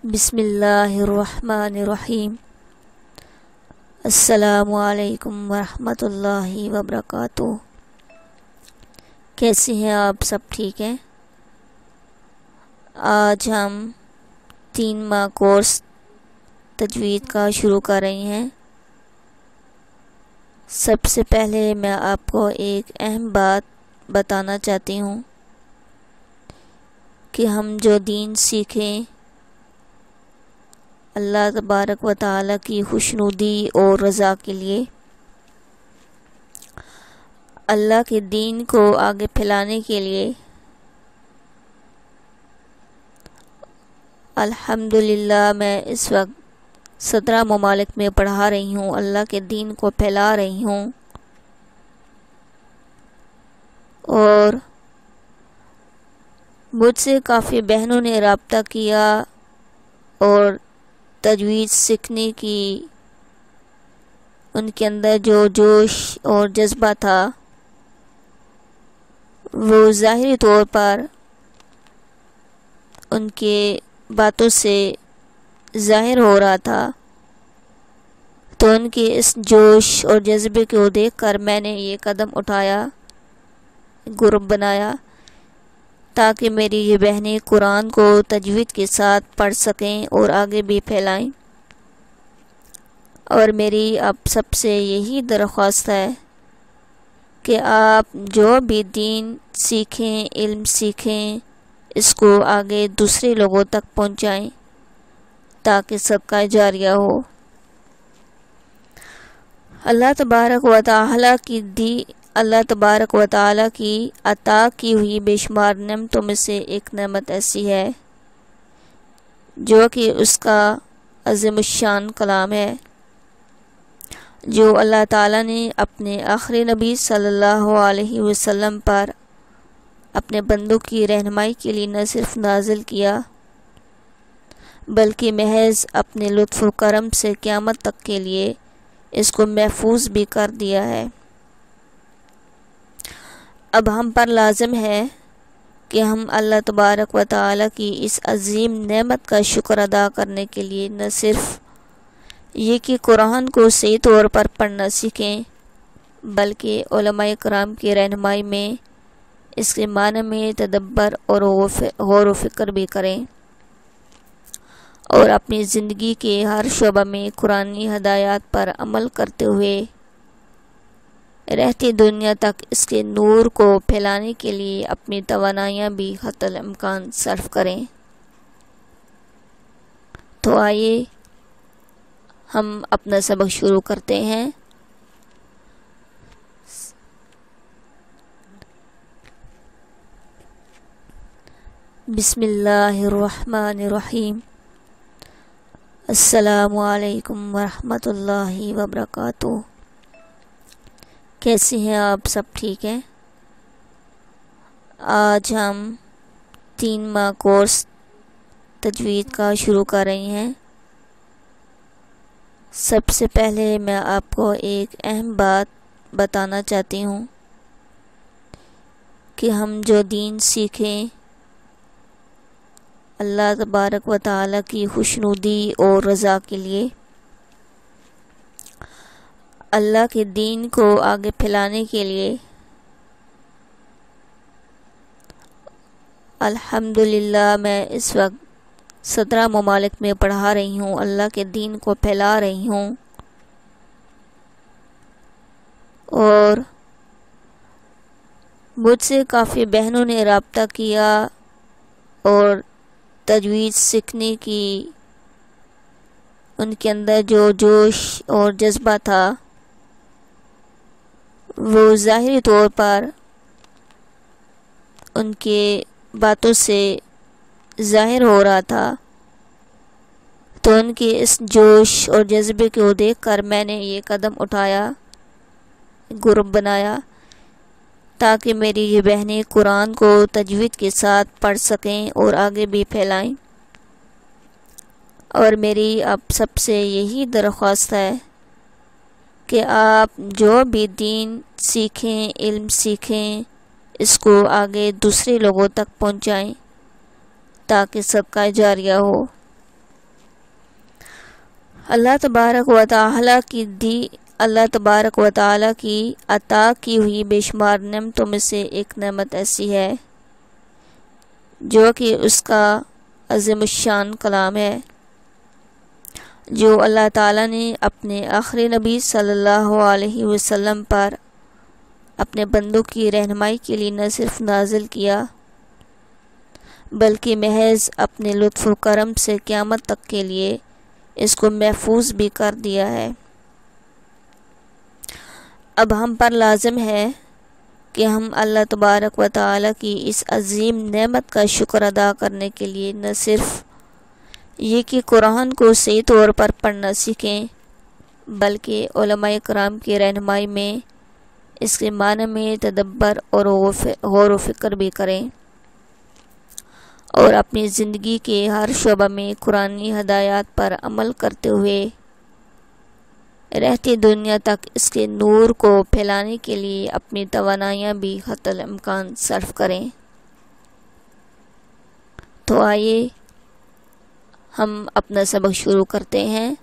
بسم اللہ الرحمن الرحیم۔ السلام علیکم ورحمۃ اللہ وبرکاتہ۔ کیسے ہیں آپ؟ سب ٹھیک ہیں؟ آج ہم 3 ماہ کورس تجوید کا شروع کر رہے ہیں۔ سب سے پہلے میں آپ کو ایک اہم بات بتانا چاہتی ہوں کہ ہم جو دین سیکھیں اللہ تبارک و تعالیٰ کی خوشنودی اور رضا کے لیے، اللہ کے دین کو آگے پھیلانے کے لیے، الحمدللہ میں اس وقت 17 ممالک میں پڑھا رہی ہوں، اللہ کے دین کو پھیلا رہی ہوں، اور مجھ سے کافی بہنوں نے رابطہ کیا اور تجوید سیکھنے کی ان کے اندر جو جوش اور جذبہ تھا وہ ظاہری طور پر ان کے باتوں سے ظاہر ہو رہا تھا، تو ان کے اس جوش اور جذبے کو دیکھ کر میں نے یہ قدم اٹھایا، گروپ بنایا، تاکہ میری یہ بہنیں قرآن کو تجوید کے ساتھ پڑھ سکیں اور آگے بھی پھیلائیں۔ اور میری اب سب سے یہی درخواست ہے کہ آپ جو بھی دین سیکھیں، علم سیکھیں، اس کو آگے دوسرے لوگوں تک پہنچائیں تاکہ صدقہ جاریہ ہو۔ اللہ تبارک و تعالیٰ کی عطا کی ہوئی بے شمار نعمتوں میں سے ایک نعمت ایسی ہے جو کہ اس کا عظیم الشان کلام ہے، جو اللہ تعالیٰ نے اپنے آخری نبی صلی اللہ علیہ وسلم پر اپنے بندوں کی رہنمائی کے لیے نہ صرف نازل کیا بلکہ محض اپنے لطف و کرم سے قیامت تک کے لیے اس کو محفوظ بھی کر دیا ہے۔ اب ہم پر لازم ہے کہ ہم اللہ تبارک و تعالیٰ کی اس عظیم نعمت کا شکر ادا کرنے کے لیے نہ صرف یہ کہ قرآن کو صحیح طور پر پڑھنا سیکھیں بلکہ علماء کرام کی رہنمائی میں اس کے معنی میں تدبر اور غور و فکر بھی کریں، اور اپنی زندگی کے ہر شعبہ میں قرآنی ہدایات پر عمل کرتے ہوئے رہتی دنیا تک اس کے نور کو پھیلانے کے لیے اپنی توانائیاں بھی حتی الامکان صرف کریں۔ تو آئیے ہم اپنا سبق شروع کرتے ہیں۔ بسم اللہ الرحمن الرحیم۔ السلام علیکم ورحمۃ اللہ وبرکاتہ۔ کیسے ہیں آپ؟ سب ٹھیک ہیں؟ آج ہم 3 ماہ کورس تجوید کا شروع کر رہے ہیں۔ سب سے پہلے میں آپ کو ایک اہم بات بتانا چاہتی ہوں کہ ہم جو دین سیکھیں اللہ تبارک و تعالیٰ کی خوشنودی اور رضا کے لیے، اللہ کے دین کو آگے پھیلانے کے لیے، الحمدللہ میں اس وقت 17 ممالک میں پڑھا رہی ہوں، اللہ کے دین کو پھیلا رہی ہوں، اور مجھ سے کافی بہنوں نے رابطہ کیا اور تجوید سیکھنے کی ان کے اندر جو جوش اور جذبہ تھا وہ ظاہری طور پر ان کے باتوں سے ظاہر ہو رہا تھا، تو ان کے اس جوش اور جذبے کو دیکھ کر میں نے یہ قدم اٹھایا، گروپ بنایا، تاکہ میری یہ بہنیں قرآن کو تجوید کے ساتھ پڑھ سکیں اور آگے بھی پھیلائیں۔ اور میری اب سب سے یہی درخواست ہے کہ آپ جو بھی دین سیکھیں، علم سیکھیں، اس کو آگے دوسرے لوگوں تک پہنچائیں تاکہ صدقہ جاریہ ہو۔ اللہ تبارک و تعالی کی عطا کی ہوئی بے شمار نعمتوں میں سے ایک نعمت ایسی ہے جو کہ اس کا عظیم الشان کلام ہے، جو اللہ تعالیٰ نے اپنے آخری نبی صلی اللہ علیہ وسلم پر اپنے بندوں کی رہنمائی کے لیے نہ صرف نازل کیا بلکہ محض اپنے لطف و کرم سے قیامت تک کے لیے اس کو محفوظ بھی کر دیا ہے۔ اب ہم پر لازم ہے کہ ہم اللہ تبارک و تعالی کی اس عظیم نعمت کا شکر ادا کرنے کے لیے نہ صرف یہ کہ قرآن کو صحیح طور پر پڑھنا سیکھیں بلکہ علماء کرام کی رہنمائی میں اس کے معنی میں تدبر اور غور و فکر بھی کریں اور اپنی زندگی کے ہر شعبہ میں قرآنی ہدایات پر عمل کرتے ہوئے رہتی دنیا تک اس کے نور کو پھیلانے کے لیے اپنی توانائیاں بھی حتی الامکان صرف کریں۔ تو آئیے ہم اپنا سبق شروع کرتے ہیں۔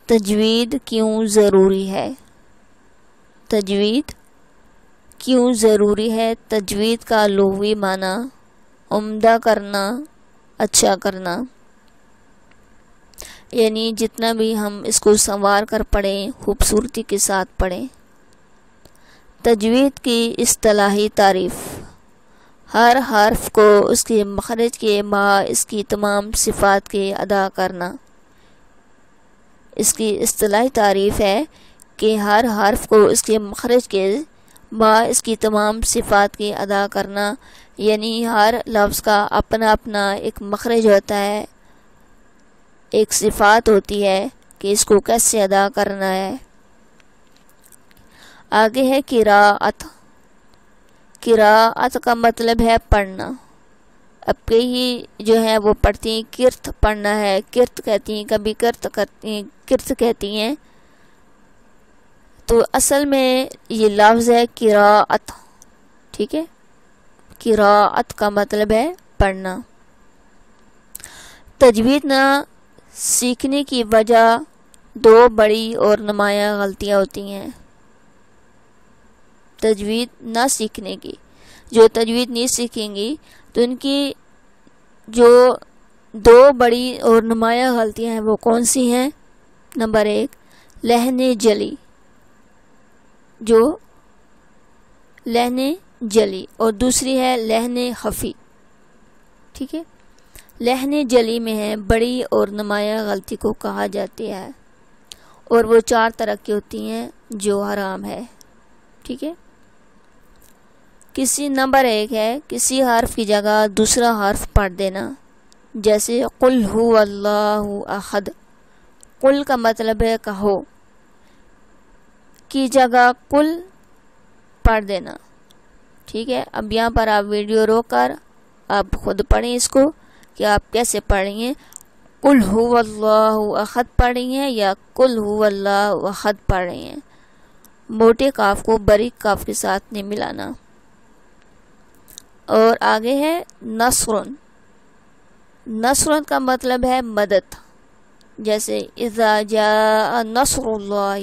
تجوید کیوں ضروری ہے؟ تجوید کیوں ضروری ہے؟ تجوید کا لغوی معنی عمدہ کرنا، اچھا کرنا، یعنی جتنا بھی ہم اس کو سنوار کر پڑھیں، خوبصورتی کے ساتھ پڑھیں۔ تجوید کی اصطلاحی تعریف: ہر حرف کو اس کے مخرج کے مع اس کی تمام صفات کے ادا کرنا۔ اس کی اصطلاحی تعریف ہے کہ ہر حرف کو اس کے مخرج کے مع اس کی تمام صفات کے ادا کرنا، یعنی ہر لفظ کا اپنا اپنا ایک مخرج ہوتا ہے، ایک صفات ہوتی ہے کہ اس کو کیسے ادا کرنا ہے۔ آگے ہے قراءت۔ قراءت کا مطلب ہے پڑھنا۔ اب کئی جو ہیں وہ پڑھتی ہیں کرت پڑھنا ہے، کرت کہتی ہیں، کبھی کرت کہتی ہیں، تو اصل میں یہ لفظ ہے قراءت، ٹھیک ہے۔ قراءت کا مطلب ہے پڑھنا۔ تجوید نہ سیکھنے کی وجہ دو بڑی اور نمایاں غلطیاں ہوتی ہیں۔ تجوید نہ سیکھنے کی، جو تجوید نہیں سیکھیں گی تو ان کی جو دو بڑی اور نمایاں غلطیاں ہیں وہ کون سی ہیں؟ نمبر 1 لحن جلی، جو لحن جلی، اور دوسری ہے لحن خفی، ٹھیک ہے۔ لحن جلی میں ہے بڑی اور نمایاں غلطی کو کہا جاتی ہے، اور وہ 4 طرح کی ہوتی ہیں جو حرام ہے، ٹھیک ہے۔ نمبر 1 ہے کسی حرف کی جگہ دوسرا حرف پڑھ دینا، جیسے قل هو اللہ احد۔ قل کا مطلب ہے کہو، کی جگہ قل پڑھ دینا، ٹھیک ہے۔ اب یہاں پر آپ ویڈیو روک کر آپ خود پڑھیں اس کو کہ آپ کیسے پڑھ رہی ہیں، قل هو اللہ احد پڑھ رہی ہیں یا قل هو اللہ احد پڑھ رہی ہیں۔ موٹے کاف کو باریک کاف کے ساتھ نہیں ملانا۔ اور آگے ہے نصرن۔ نصرن کا مطلب ہے مدد، جیسے اذا جاء نصر اللہ،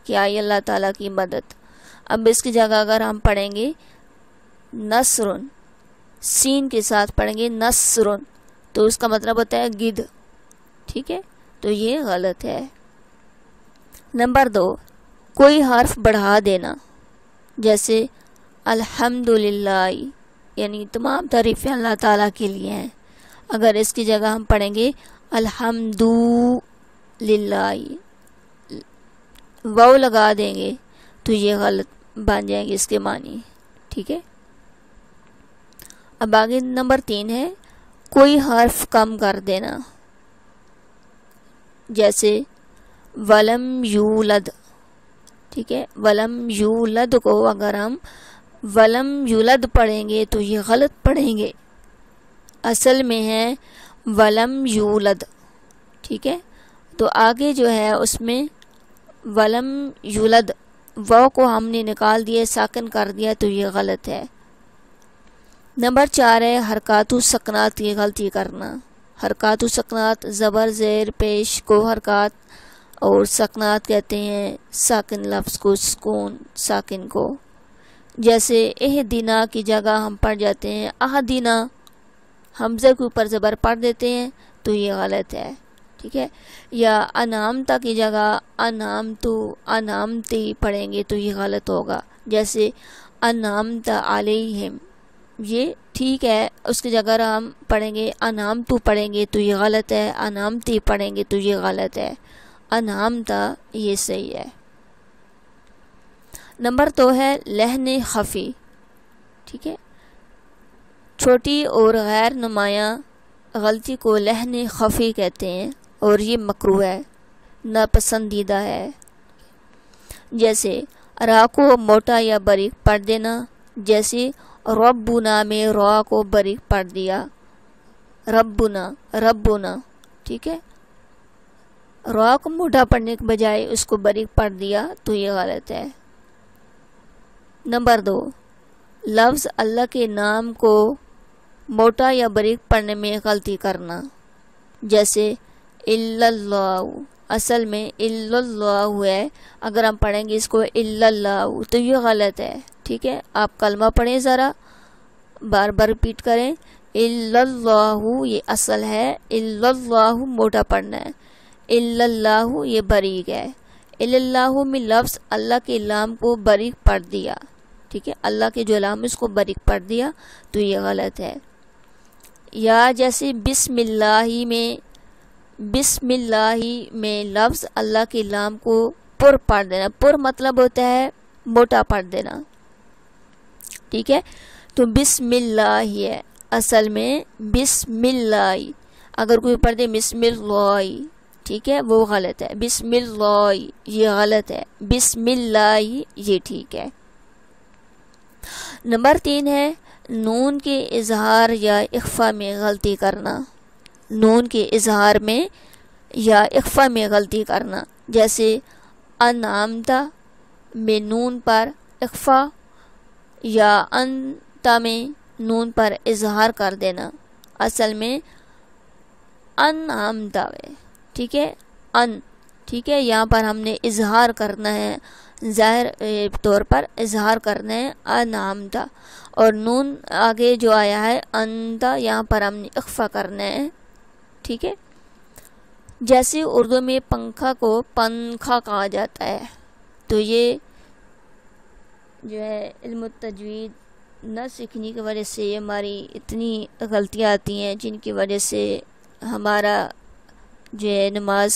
کہ آئی اللہ تعالیٰ کی مدد۔ اب اس کی جگہ اگر ہم پڑھیں گے نصرن، سین کے ساتھ پڑھیں گے نصرن، تو اس کا مطلب ہوتا ہے گدھ، ٹھیک ہے، تو یہ غلط ہے۔ نمبر 2 کوئی حرف بڑھا دینا، جیسے الحمدللہ، یعنی تمام تعریفیں اللہ تعالیٰ کے لیے ہیں، اگر اس کی جگہ ہم پڑھیں گے الحمدللہ، واو لگا دیں گے تو یہ غلط بن جائیں گے اس کے معنی، ٹھیک ہے۔ اب آگے نمبر 3 ہے کوئی حرف کم کر دینا، جیسے ولم یولد، ٹھیک ہے۔ ولم یولد کو اگر ہم ولم یولد پڑھیں گے تو یہ غلط پڑھیں گے، اصل میں ہے ولم یولد، ٹھیک ہے۔ تو آگے جو ہے اس میں ولم یولد واو کو ہم نے نکال دیا، ساکن کر دیا، تو یہ غلط ہے۔ نمبر 4 ہے حرکات و سکنات کی غلطی کرنا۔ حرکات و سکنات زبر زیر پیش کو حرکات اور سکنات کہتے ہیں ساکن لفظ کو، سکون ساکن کو۔ جیسے اہدینا کی جگہ ہم پڑھ جاتے ہیں اہدینا، حمزہ کے اوپر زبر پڑھ دیتے ہیں تو یہ غلط ہے، ٹھیک ہے۔ یا انعامتا کی جگہ انعامتو انعامتی پڑھیں گے تو یہ غلط ہوگا۔ جیسے انعامتا علیہم، یہ ٹھیک ہے، اس کی جگہ ہم پڑھیں گے انعامتو پڑھیں گے تو یہ غلط ہے، انعامتی پڑھیں گے تو یہ غلط ہے، انعامتا یہ صحیح ہے۔ نمبر 2 ہے لحن خفی، ٹھیک ہے۔ چھوٹی اور غیر نمایاں غلطی کو لحن خفی کہتے ہیں اور یہ مکروہ ہے، ناپسندیدہ ہے۔ جیسے را کو موٹا یا باریک پڑھ دینا، جیسے ربنا میں را کو باریک پڑھ دیا، ربنا ربنا، ٹھیک ہے۔ را کو موٹا پڑھنے کے بجائے اس کو باریک پڑھ دیا تو یہ غلط ہے۔ نمبر 2 لفظ اللہ کے نام کو موٹا یا باریک پڑھنے میں غلطی کرنا، جیسے الا اللہ، اصل میں الا اللہ ہے، اگر ہم پڑھیں گے اس کو الا اللہ تو یہ غلط ہے، ٹھیک ہے۔ آپ کلمہ پڑھیں، ذرا بار بار ریپیٹ کریں، الا اللہ یہ اصل ہے، الا اللہ موٹا پڑھنا ہے، الا اللہ یہ باریک ہے۔ الا اللہ میں لفظ اللہ کے نام کو باریک پڑھ دیا، ٹھیک ہے، اللہ کے جو نام اس کو باریک پڑھ دیا تو یہ غلط ہے۔ یا جیسے بسم اللہ میں لفظ اللہ کے نام کو پر پڑھ دینا، پر مطلب ہوتا ہے موٹا پڑھ دینا، ٹھیک ہے۔ تو بسم اللہ ہے، اصل میں بسم اللہ، اگر کوئی پڑھ دے بسم اللہ، ٹھیک ہے، وہ غلط ہے، بسم اللہ یہ غلط ہے، بسم اللہ یہ ٹھیک ہے۔ نمبر 3 ہے نون کے اظہار یا اخفا میں غلطی کرنا، نون کے اظہار میں یا اخفا میں غلطی کرنا، جیسے انعامتا میں نون پر اخفا یا انتا میں نون پر اظہار کر دینا، اصل میں انعامتا ہے، ٹھیک ہے، ٹھیک ہے، یہاں پر ہم نے اظہار کرنا ہے، ظاہر طور پر اظہار کرنا ہے انعامتا، اور نون آگے جو آیا ہے انتا یہاں پر ہم نے اخفا کرنا ہے، ٹھیک ہے۔ جیسے اردو میں پنکھا کو پنکھا کہا جاتا ہے، تو یہ جو ہے علم التجوید نہ سیکھنے کی وجہ سے ہماری اتنی غلطیاں آتی ہیں جن کی وجہ سے ہمارا جو ہے نماز